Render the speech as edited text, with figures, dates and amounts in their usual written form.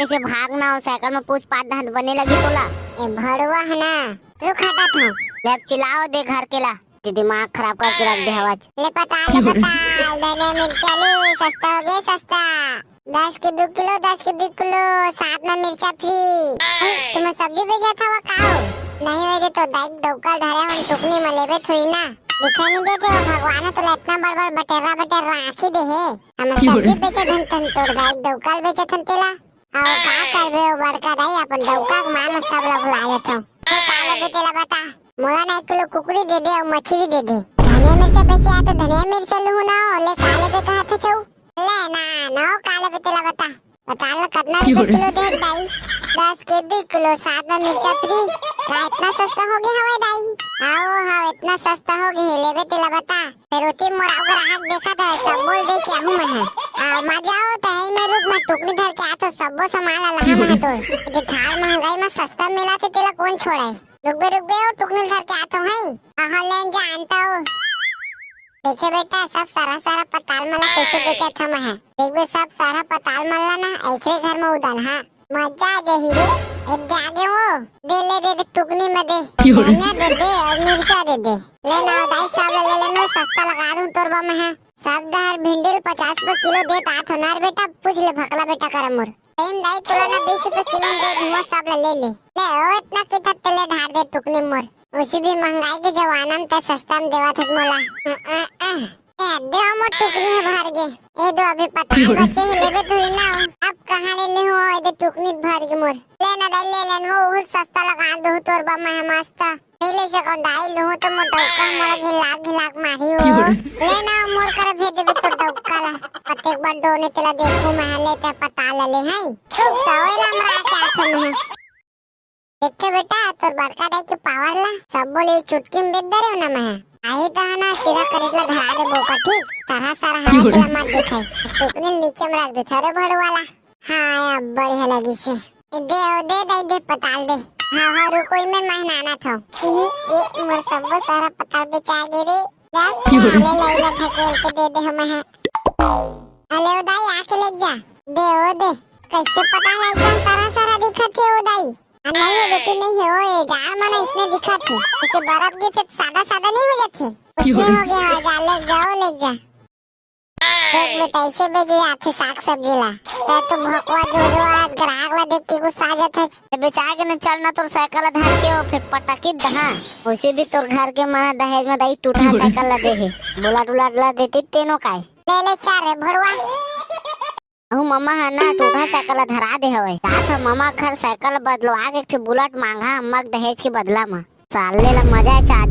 ऐसे भागना हो साइकिल में पूछ पात धान बने लगी तोला। ए भड़वा है ना, रुक हटा था। ले चिल्लाओ दे घर के ला, दिमाग खराब करके रख दे आवाज। ले पता धनिया मिर्चा ले, सस्ता हो गया सस्ता। 10 के 2 किलो 10 के 2 किलो, साथ में मिर्चा फ्री। तुम सब्जी बेचा था वो खाओ नहीं वैसे तो दाई डोका धरे हम टुकनी में लेबे थोड़ी ना। दिखाई नहीं देते हो भगवान तो इतना बड़ बटेरा आखी दे है। हम सब्जी बेचे धन तन तोड़ दाई डोका बेचे धन तेला। और का करबे ओ बड़का दाई अपन डोका मान सब लोग ला लेता हूं। ए काले बेटेला बता मोला ना 1 किलो कुकड़ी दे दे और मछली दे दे। धनिया मिर्चा बेचे आ तो धनिया मिर्चा लू ना ले काले बे कहा था छौ ले ना काले बेटेला बता लो कितना किलो दे दाई। 10 के 2 किलो साथ में मिर्चा फ्री। का इतना सस्ता हो गया हवे दाई। आओ हाँ इतना सस्ता हो गया ले बेटेला बता। फिर उती मोर ग्राहक देखा था सब बोल दे क्या हूं मैं है मजा आओ तो है मैं रुक मैं टुकड़ी धर के आ तो सबो सामान ला मैं तो ये थार महंगाई में सस्ता मिला तो तेला कौन छोड़े। रुक बे और टुकड़ी धर के आता हूं आहा लेन जानता हूं। देखे बेटा सब सारा पताल मला कैसे बेचा था मैं देख बे सब सारा पताल मला ना ऐसे घर में उड़ाल हां मजा दे ही रे। एक आगे हो दे टुकनी में दे धनिया दे और मिर्चा दे ले ना दाई सब ले लेना सस्ता लगा दूं तोरबा में है। सब दहर भिंडी 50 रुपए किलो दे तात हनार बेटा पूछ ले भकला बेटा कर मोर टाइम दाई तोला ना 20 रुपए किलो दे हुआ सब ले ओ इतना कितना तेले ढार दे टुकनी मोर उसी भी महंगाई के जमाना में तो सस्ता में देवा था मोला। दे मोर टुकनी है भर गे ए दो अभी पता बचे लेबे तो ही ना अब कहां ले हो ए दे टुकनी भर गे मोर ले ना दाई ले लेन हो सस्ता लगा दो तोरबा में मस्त पहले से को दाई लो तो मोर डौका मोर घिलाक मारी हो ले ना मोर कर भेज देबे तो डौका ला प्रत्येक बार दोने तेला देखू मैं ले ते पता ले है तो ओला हमरा क्या थम देखे बेटा तोर बड़का दाई के पावर ला सब बोले चुटकी में बेच दे ना मैं आई तो है ना सीधा करेला धरा दे बोका ठीक सारा हरा तेला मत दिखाई टुकनी नीचे में रख दे थारे भड़ वाला। हां अब बढ़िया लगी से दे दे पताल दे। हाँ रुको मैं मेहनाना था ये मोर सब सारा पताल बेचा गे रे ले ले ठकेल के दे दे हमें है अले ओ दाई आके ले जा दे कैसे पता है एकदम सारा दिखत है ओ दाई नहीं बेटी नहीं है ओ जाड़ माना इसने दिखत है इसे बर्फ के से सादा नहीं हो जाते उसमें हो गया जा ले जा एक बेटा ऐसे बेचे आथे साग सब्जी ला तो भकवा जो आज ग्राहक ला देख के गुस्सा आ जाता है बेचा के न चलना तोर साइकिल धर के और फिर पटाकी दहा उसे भी तोर घर के मां दहेज में दाई टूटा साइकिल ला दे है बुला ला देती तेनो काय ले चार भड़वा हूँ मम्मा है ना टूटा साइकिल धरा दे हवे था मम्मा घर साइकिल बदलो आगे बुलेट मांगा अम्मा दहेज के बदला में साल ले ला मजा चाह